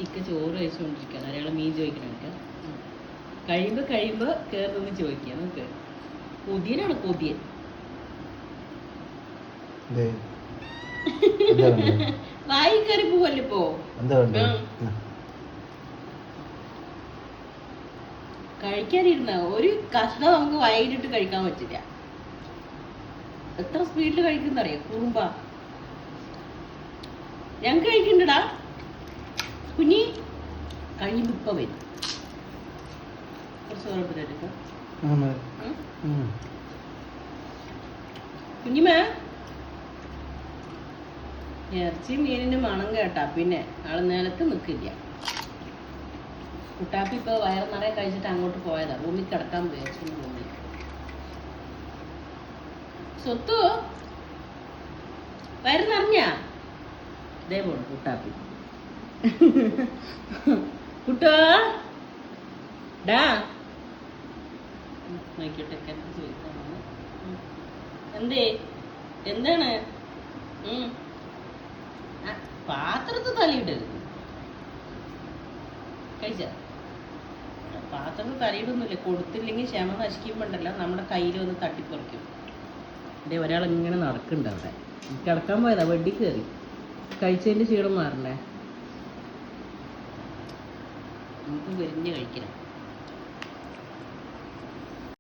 ഇക്ക ചോറ് കഴിച്ചുകൊണ്ടിരിക്കുകയാണ്. ഒരാളെ മീൻ ചോദിക്കണൊക്കെ കഴിയുമ്പോ കേറുന്നു ചോദിക്കുക. നമുക്ക് കൊതിയനാണ് കൊതിയൻ. വായി കയറി പോവല്ലേ ഇപ്പോ. കഴിക്കാനിരുന്ന ഒരു കഷ്ണം നമുക്ക് വൈകിട്ട് കഴിക്കാൻ പറ്റില്ല. എത്ര സ്പീഡിൽ കഴിക്കുന്നറിയോ കുറുമ്പ. ഞാൻ കഴിക്കണ്ടടാ കുഞ്ഞി. കഴിയുമ്പോ ഇപ്പൊ വരും. കുറച്ച് ഉറപ്പിട്ടെടുക്ക കുഞ്ഞിമേ. ഇറച്ചി മീനിന് മണം കേട്ടാ പിന്നെ ആള് നിലത്ത് നിൽക്കില്ല. കുട്ടാപ്പി ഇപ്പൊ വയറ് നിറയെ കഴിച്ചിട്ട് അങ്ങോട്ട് പോയതാ. റൂമിൽ കിടക്കാൻ പോയി. അച്ഛൻ്റെ റൂമിൽ. സ്വത്തു വയറ് നിറഞ്ഞാ ഇതേ പോണു കുട്ടാപ്പി. കുട്ടോ ഡാ നോക്കിയോട്ടെ ചോദിക്കാണ്. എന്തേ എന്താണ്? പാത്രത്തിൽ തലയിടരുത്. കഴിച്ച പാത്രത്തിൽ തലയിടൊന്നുമില്ല. കൊടുത്തില്ലെങ്കിൽ ക്ഷമ നശിക്കുമ്പോണ്ടല്ലോ നമ്മുടെ കയ്യിൽ വന്ന് തട്ടിപ്പറിക്കും. ഇതേ ഒരാളിങ്ങനെ നടക്കുന്നുണ്ട് അവിടെ. കിടക്കാൻ പോയതാ. വെടി കയറി. കഴിച്ചതിൻ്റെ ക്ഷീണം മാറണ്ടേ. നമുക്ക് വെരിഞ്ഞ് കഴിക്കണം.